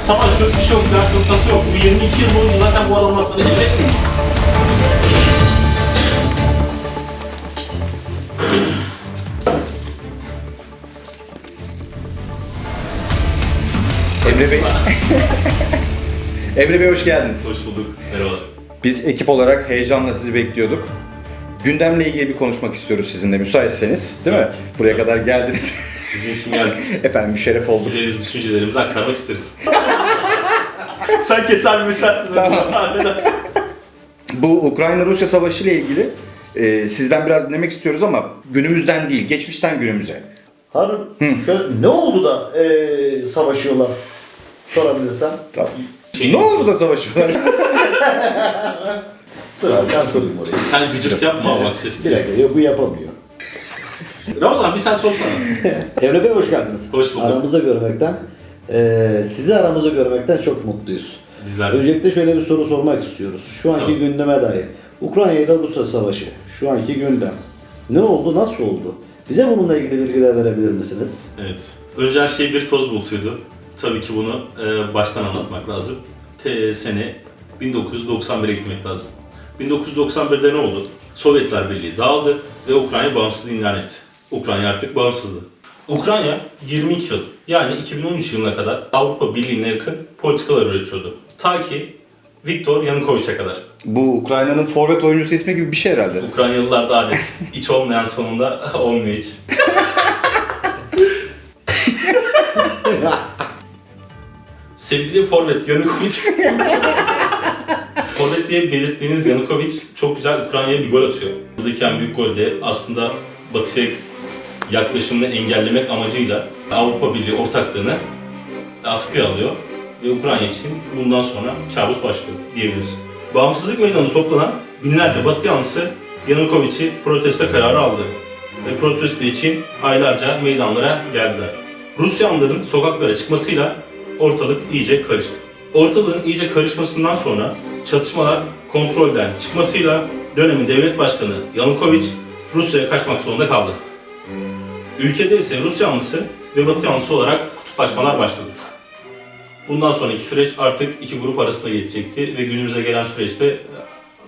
Savaş yok, bir şey yok, dert noktası yok. Bu 22 yıl boyunca zaten bu adamlar sana elleşmiyor. Emre Bey. Emre Bey hoş geldiniz. Hoş bulduk, merhabalar. Biz ekip olarak heyecanla sizi bekliyorduk. Gündemle ilgili bir konuşmak istiyoruz sizinle müsaitseniz, değil mi? Buraya kadar geldiniz. Sizin için geldik. Efendim bir şeref oldu. Fikirlerimizi, düşüncelerimizi aktarmak isteriz. Sen keser mi biçersin? Tamam. Bu Ukrayna-Rusya savaşı ile ilgili sizden biraz dinlemek istiyoruz ama günümüzden değil, geçmişten günümüze. Harun, şöyle, ne oldu da savaşıyorlar? Sorabilirsen. Tamam. Ne oldu da savaşıyorlar? Dur abi ben sorayım orayı. Sen gıcırt yapma ama bak ses Bir geliyor. dakika, yok, bu yapamıyor. Ramazan bir sen sorsana. Emre Bey hoş geldiniz. Hoş bulduk. Aramızda görmekten, sizi aramızda görmekten çok mutluyuz. Bizler de. Öncelikle şöyle bir soru sormak istiyoruz. Şu anki Tamam. gündeme dair. Ukrayna ile Rusya savaşı. Şu anki gündem. Ne oldu, nasıl oldu? Bize bununla ilgili bilgiler verebilir misiniz? Evet. Önce her şey bir toz bulutuydu. Tabii ki bunu baştan anlatmak lazım. Sene 1991'e gitmek lazım. 1991'de ne oldu? Sovyetler Birliği dağıldı ve Ukrayna bağımsızlığını ilan etti. Ukrayna artık bağımsızdı. Ukrayna 22 yıl yani 2013 yılına kadar Avrupa Birliği'ne yakın politikalar üretiyordu. Ta ki Viktor Yanukovych'e kadar. Bu Ukrayna'nın forvet oyuncusu ismi gibi bir şey herhalde. Ukraynalılar da adet. İç olmayan sonunda olmuyor hiç. Sevgili forvet Yanukovic. Forvet diye belirttiğiniz Yanukovic çok güzel Ukrayna'ya bir gol atıyor. Buradaki en büyük gol de aslında Batı'ya yaklaşımını engellemek amacıyla Avrupa Birliği ortaklığını askıya alıyor. Ve Ukrayna için bundan sonra kabus başlıyor diyebiliriz. Bağımsızlık meydanında toplanan binlerce Batı yanlısı Yanukovic'i protesto kararı aldı. Ve protesto için aylarca meydanlara geldiler. Rusyanlıların sokaklara çıkmasıyla ortalık iyice karıştı. Ortalığın iyice karışmasından sonra çatışmalar kontrolden çıkmasıyla dönemin devlet başkanı Yanukovic Rusya'ya kaçmak zorunda kaldı. Ülkede ise Rus yanlısı ve Batı yanlısı olarak kutuplaşmalar başladı. Bundan sonraki süreç artık iki grup arasında geçecekti ve günümüze gelen süreçte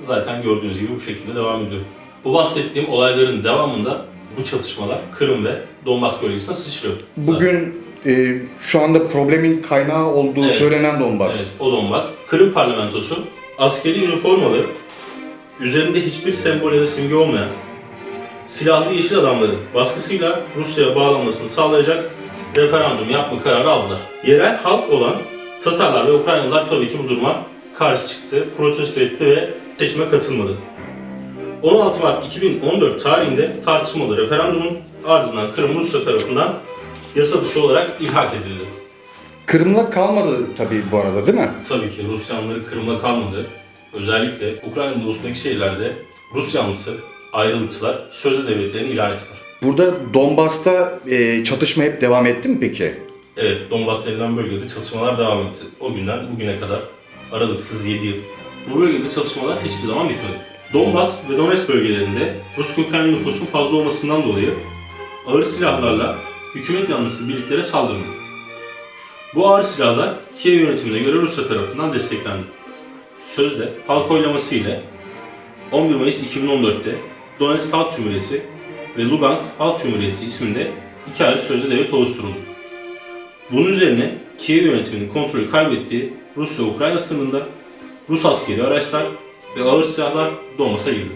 zaten gördüğünüz gibi bu şekilde devam ediyor. Bu bahsettiğim olayların devamında bu çatışmalar Kırım ve Donbas bölgesine sıçrıyor. Bugün şu anda problemin kaynağı olduğu Evet. söylenen Donbas. Evet, o Donbas. Kırım parlamentosu askeri üniformalı, üzerinde hiçbir sembol ya da simge olmayan silahlı yeşil adamların baskısıyla Rusya'ya bağlanmasını sağlayacak referandum yapma kararı aldılar. Yerel halk olan Tatarlar ve Ukraynalılar tabii ki bu duruma karşı çıktı, protesto etti ve seçime katılmadı. 16 Mart 2014 tarihinde tartışmalı referandumun ardından Kırım Rusya tarafından yasa dışı olarak ilhak edildi. Kırım'la kalmadı tabii bu arada değil mi? Tabii ki Rus yanlıları Kırım'da kalmadı. Özellikle Ukrayna'nın doğusundaki şehirlerde Rus yanlısı, ayrılıkçılar sözde devletlerini ilan ettiler. Burada Donbas'ta çatışma hep devam etti mi peki? Evet, Donbas denilen bölgede çatışmalar devam etti. O günden bugüne kadar aralıksız 7 yıl. Bu bölgede çatışmalar hiçbir zaman bitmedi. Donbas ve Donetsk bölgelerinde Rus kökenli nüfusun fazla olmasından dolayı ağır silahlarla hükümet yanlısı birliklere saldırıldı. Bu ağır silahlar Kiev yönetimine göre Rusya tarafından desteklendi. Sözde halk oylaması ile 11 Mayıs 2014'te Donetsk Halk Cumhuriyeti ve Lugansk Halk Cumhuriyeti isminde iki ayrı sözde devlet oluşturuldu. Bunun üzerine Kiev yönetiminin kontrolü kaybettiği Rusya-Ukrayna sınırında Rus askeri araçlar ve ağır silahlar Donbas'a girdi.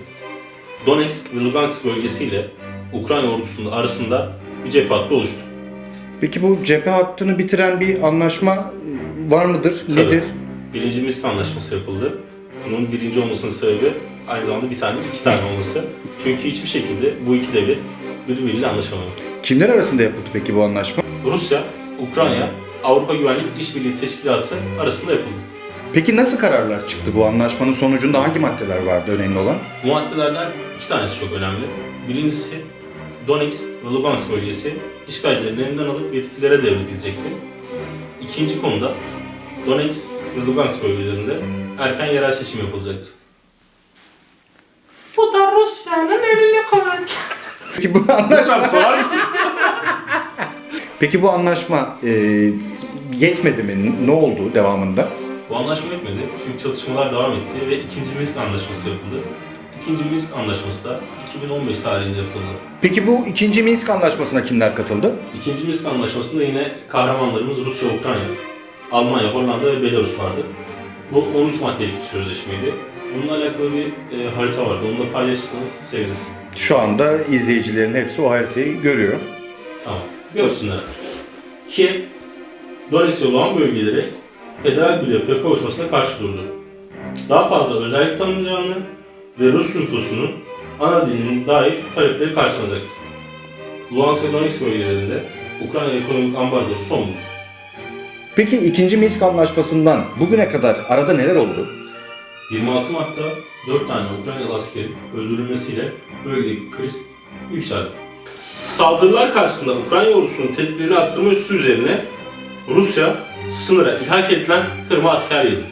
Donetsk ve Lugansk bölgesiyle Ukrayna ordusunun arasında bir cephe hattı oluştu. Peki bu cephe hattını bitiren bir anlaşma var mıdır? Tabii. Nedir? Birinci Minsk Anlaşması yapıldı. Bunun birinci olmasının sebebi aynı zamanda bir tane değil, iki tane olması. Çünkü hiçbir şekilde bu iki devlet birbiriyle anlaşamıyor. Kimler arasında yapıldı peki bu anlaşma? Rusya, Ukrayna, Avrupa Güvenlik İşbirliği Teşkilatı arasında yapıldı. Peki nasıl kararlar çıktı bu anlaşmanın sonucunda hangi maddeler vardı önemli olan? Bu maddelerden iki tanesi çok önemli. Birincisi Donetsk ve Lugansk bölgesi işgalcilerin elinden alıp yetkililere devredilecekti. İkinci konuda Donetsk ve Lugansk bölgelerinde erken yerel seçim yapılacaktı. Bu da Rusya'nın eline kalacak. Peki bu anlaşma, Lütfen sorar mısın? peki bu anlaşma yetmedi mi? Ne oldu devamında? Bu anlaşma etmedi çünkü çatışmalar devam etti ve 2. Minsk Anlaşması yapıldı. 2. Minsk Anlaşması da 2015 tarihinde yapıldı. Peki bu 2. Minsk Anlaşması'na kimler katıldı? 2. Minsk Anlaşması'nda yine kahramanlarımız Rusya, Ukrayna, Almanya, Hollanda ve Belarus vardı. Bu 13 maddelik bir sözleşmeydi. Bununla alakalı bir harita vardı. Onu da paylaşırsanız seviniriz. Şu anda izleyicilerin hepsi o haritayı görüyor. Tamam. Görsünler. Kiev, Donetsk ve Luhan bölgeleri federal bir yapıya kavuşmasına karşı durdu. Daha fazla özellik tanınacağını ve Rus nüfusunun ana dilinin dair talepleri karşılanacaktı. Luhansk ve Donetsk bölgelerinde Ukrayna ekonomik ambargosu son buldu. Peki 2. Minsk Anlaşması'ndan bugüne kadar arada neler oldu? 26 Mart'ta 4 tane Ukraynalı askerin öldürülmesiyle bölgedeki kriz yükseldi. Saldırılar karşısında Ukrayna ordusunun tedbirini arttırma üssü üzerine Rusya sınıra ilhak edilen Kırım'a asker yedi.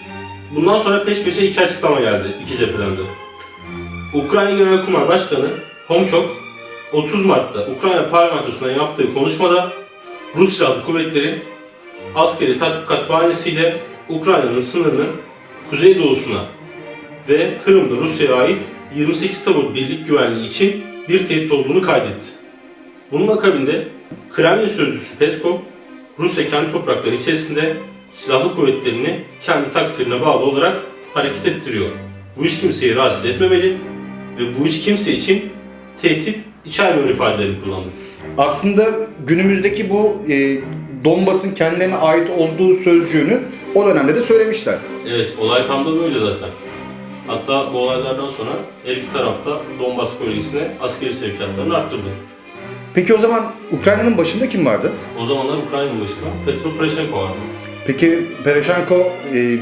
Bundan sonra peş peşe iki açıklama geldi iki cepheden de. Ukrayna Genelkurmay Başkanı Homchok 30 Mart'ta Ukrayna parlamentosundan yaptığı konuşmada Rus silahlı kuvvetleri askeri tatbikat bahanesiyle Ukrayna'nın sınırının kuzeydoğusuna ve Kırım'da Rusya'ya ait 28 tabur birlik güvenliği için bir tehdit olduğunu kaydetti. Bunun akabinde Kremlin sözcüsü Peskov, Rusya kendi toprakları içerisinde silahlı kuvvetlerini kendi takdirine bağlı olarak hareket ettiriyor. Bu iş kimseyi rahatsız etmemeli ve bu iş kimse için tehdit içermiyor ifadelerini kullandı. Aslında günümüzdeki bu Donbas'ın kendilerine ait olduğu sözcüğünü o dönemde de söylemişler. Evet, olay tam da böyle zaten. Hatta bu olaylardan sonra her iki taraf da Donbas bölgesine askeri sevkiyatlarını arttırdı. Peki o zaman Ukrayna'nın başında kim vardı? O zamanlar Ukrayna'nın başında Petro Poroshenko vardı. Peki Poroshenko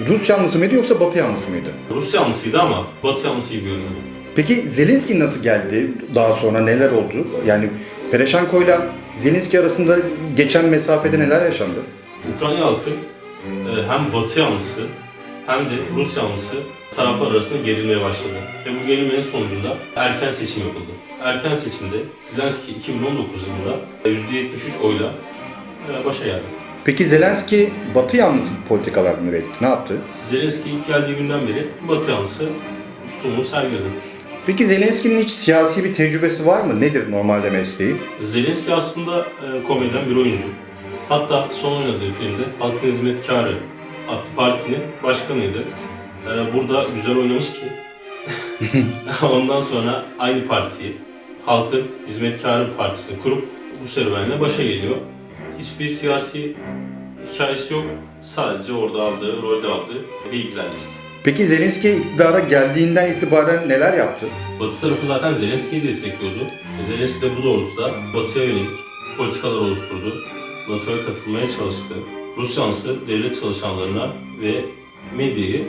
Rus yanlısı mıydı yoksa Batı yanlısı mıydı? Rus yanlısıydı ama Batı yanlısı gibi görünüyordu. Peki Zelenski nasıl geldi? Daha sonra neler oldu? Yani Poroshenko ile Zelenski arasında geçen mesafede neler yaşandı? Ukrayna halkı hem Batı yanlısı hem de Rus yanlısı taraflar arasında gerilmeye başladı. Ve bu gerilmenin sonucunda erken seçim yapıldı. Erken seçimde Zelenski 2019 yılında %73 oyla başa geldi. Peki Zelenski Batı yanlısı politikalar mı üretti? Ne yaptı? Zelenski ilk geldiği günden beri Batı yanlısı tutumunu sergiledi. Peki Zelenski'nin hiç siyasi bir tecrübesi var mı? Nedir normalde mesleği? Zelenski aslında komedyen bir oyuncu. Hatta son oynadığı filmde Halkın Hizmetkarı adlı partinin başkanıydı. Burada güzel oynamış ki ondan sonra aynı partiyi Halkın Hizmetkarı Partisi'ni kurup bu serüvenle başa geliyor. Hiçbir siyasi hikayesi yok. Sadece orada rolde aldığı bilgilerle işte. Peki Zelenski iktidara geldiğinden itibaren neler yaptı? Batı tarafı zaten Zelenski'yi destekliyordu. Zelenski de bu doğrultuda Batı'ya yönelik politikalar oluşturdu. NATO'ya katılmaya çalıştı. Rus yanlısı devlet çalışanlarına ve medyayı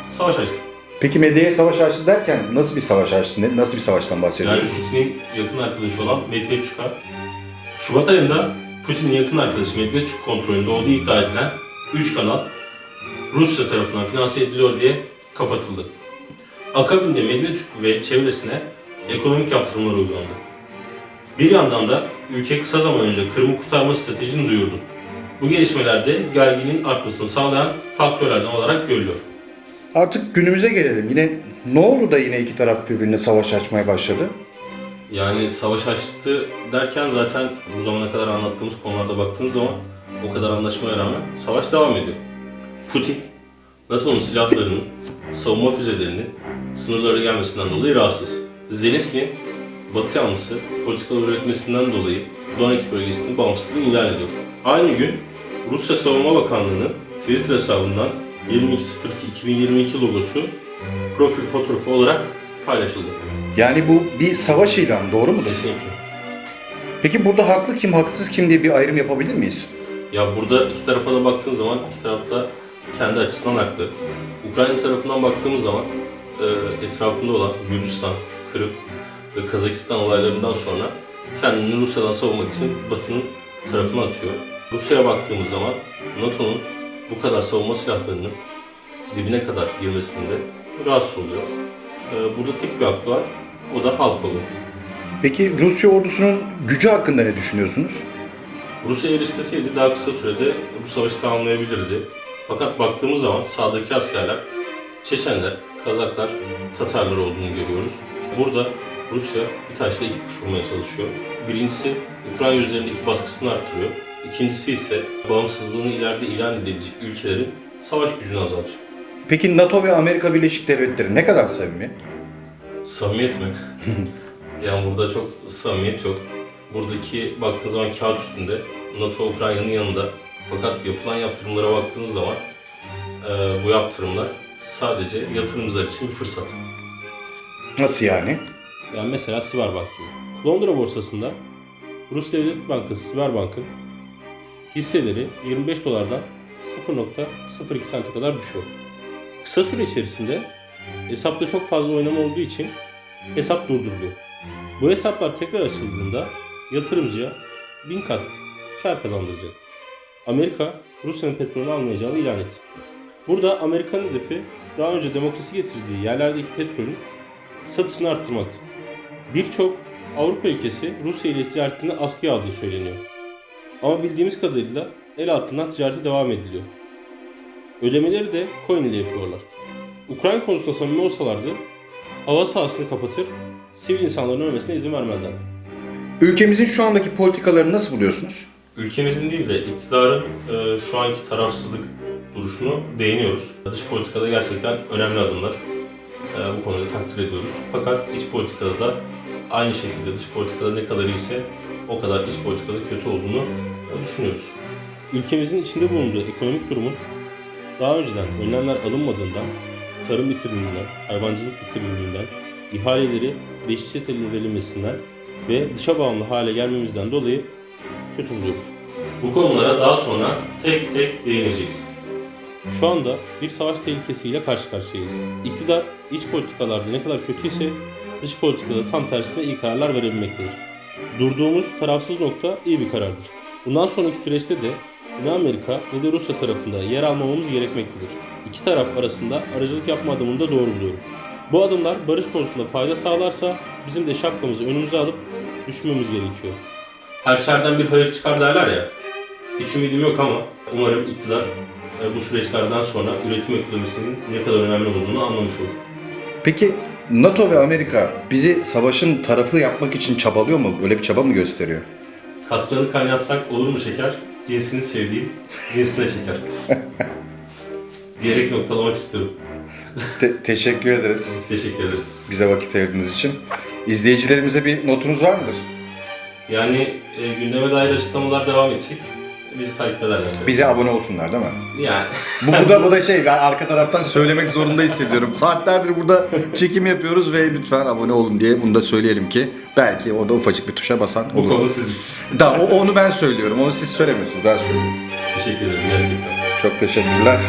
savaş açtı. Peki medyaya savaş açtı derken nasıl bir savaş açtı? Nasıl bir savaştan bahsediyoruz? Yani Putin'in yakın arkadaşı olan Medvedchuk'a Şubat ayında Putin'in yakın arkadaşı Medvedchuk kontrolünde olduğu iddia edilen 3 kanal Rusya tarafından finanse ediliyor diye kapatıldı. Akabinde Medvedchuk ve çevresine ekonomik yaptırımlar uygulandı. Bir yandan da ülke kısa zaman önce Kırım'ı kurtarma stratejisini duyurdu. Bu gelişmelerde gerginliğin artmasını sağlayan faktörlerden olarak görülüyor. Artık günümüze gelelim. Yine ne oldu da yine iki taraf birbirine savaş açmaya başladı? Yani savaş açtı derken zaten bu zamana kadar anlattığımız konularda baktığınız zaman o kadar anlaşmaya rağmen savaş devam ediyor. Putin, NATO'nun silahlarının, savunma füzelerinin sınırlara gelmesinden dolayı rahatsız. Zelenski, Batı yanlısı politikalar üretmesinden dolayı Donetsk bölgesinin bağımsızlığını ilan ediyor. Aynı gün Rusya Savunma Bakanlığı'nın Twitter hesabından 22.02.2022 logosu profil fotoğrafı olarak paylaşıldı. Yani bu bir savaş ilanı, doğru mudur? Kesinlikle. Peki burada haklı kim, haksız kim diye bir ayrım yapabilir miyiz? Ya burada iki tarafa da baktığın zaman iki taraf da kendi açısından haklı. Ukrayna tarafından baktığımız zaman etrafında olan Gürcistan, Kırım ve Kazakistan olaylarından sonra kendini Rusya'dan savunmak için Batı'nın tarafına atıyor. Rusya'ya baktığımız zaman NATO'nun bu kadar savunma silahlarının dibine kadar girmesinde rahatsız oluyor. Burada tek bir haklı var, o da halk oluyor. Peki Rusya ordusunun gücü hakkında ne düşünüyorsunuz? Rusya el isteseydi daha kısa sürede bu savaşı tamamlayabilirdi. Fakat baktığımız zaman sağdaki askerler Çeçenler, Kazaklar, Tatarlar olduğunu görüyoruz. Burada Rusya bir taşla iki kuş vurmaya çalışıyor. Birincisi Ukrayna üzerindeki baskısını arttırıyor. İkincisi ise bağımsızlığını ileride ilan edebilecek ülkelerin savaş gücünü azaltıyor. Peki NATO ve Amerika Birleşik Devletleri ne kadar samimi? Samimiyet mi? Yani burada çok samimiyet yok. Buradaki baktığı zaman kağıt üstünde NATO Ukrayna'nın yanında. Fakat yapılan yaptırımlara baktığınız zaman bu yaptırımlar sadece yatırımcılar için bir fırsat. Nasıl yani? Yani mesela Sberbank gibi. Londra borsasında Rus Devlet Bankası Sberbank'ın hisseleri 25 dolardan 0.02 sente kadar düşüyor. Kısa süre içerisinde hesapta çok fazla oynama olduğu için hesap durduruluyor. Bu hesaplar tekrar açıldığında yatırımcıya 1000 kat kar kazandıracak. Amerika, Rusya'nın petrolünü almayacağını ilan etti. Burada Amerika'nın hedefi daha önce demokrasi getirdiği yerlerdeki petrolün satışını arttırmaktı. Birçok Avrupa ülkesi Rusya ile ticaretini askıya aldığı söyleniyor. Ama bildiğimiz kadarıyla el altından ticarete devam ediliyor. Ödemeleri de coin ile yapıyorlar. Ukrayna konusunda samimi olsalardı hava sahasını kapatır, sivil insanların ölmesine izin vermezlerdi. Ülkemizin şu andaki politikalarını nasıl buluyorsunuz? Ülkemizin değil de iktidarın şu anki tarafsızlık duruşunu beğeniyoruz. Dış politikada gerçekten önemli adımlar. Bu konuda takdir ediyoruz. Fakat iç politikada da aynı şekilde dış politikada ne kadar iyiyse o kadar iç politikada kötü olduğunu düşünüyoruz. Ülkemizin içinde bulunduğu ekonomik durumun daha önceden önlemler alınmadığından, tarım bitirildiğinden, hayvancılık bitirildiğinden, ihaleleri beşi çeteli verilmesinden ve dışa bağımlı hale gelmemizden dolayı kötü buluyoruz. Bu konulara daha sonra tek tek değineceğiz. Şu anda bir savaş tehlikesiyle karşı karşıyayız. İktidar iç politikalarda ne kadar kötüyse dış politikada tam tersine iyi kararlar verebilmektedir. Durduğumuz tarafsız nokta iyi bir karardır. Bundan sonraki süreçte de ne Amerika ne de Rusya tarafında yer almamamız gerekmektedir. İki taraf arasında aracılık yapma adımını da doğru buluyorum. Bu adımlar barış konusunda fayda sağlarsa bizim de şapkamızı önümüze alıp düşünmemiz gerekiyor. Her şerden bir hayır çıkar derler ya. Hiç ümidim yok ama umarım iktidar bu süreçlerden sonra üretim ekonomisinin ne kadar önemli olduğunu anlamış olur. Peki NATO ve Amerika bizi savaşın tarafı yapmak için çabalıyor mu? Böyle bir çaba mı gösteriyor? Katranı kaynatsak olur mu şeker? Cinsini sevdiğim cinsine çeker. Diyerek noktalamak istiyorum. Teşekkür ederiz. Biz teşekkür ederiz. Bize vakit ayırdığınız için. İzleyicilerimize bir notunuz var mıdır? Yani gündeme dair açıklamalar devam edecek. Bizi takip ederlerse. Bize abone olsunlar değil mi? Yani. Bu da şey, ben arka taraftan söylemek zorunda hissediyorum. Saatlerdir burada çekim yapıyoruz ve lütfen abone olun diye bunu da söyleyelim ki belki orada ufacık bir tuşa basan olur. Bu konu sizin. Tamam, onu ben söylüyorum. Onu siz söylemiyorsunuz, ben söylüyorum. Teşekkür ederiz gerçekten. Çok teşekkürler.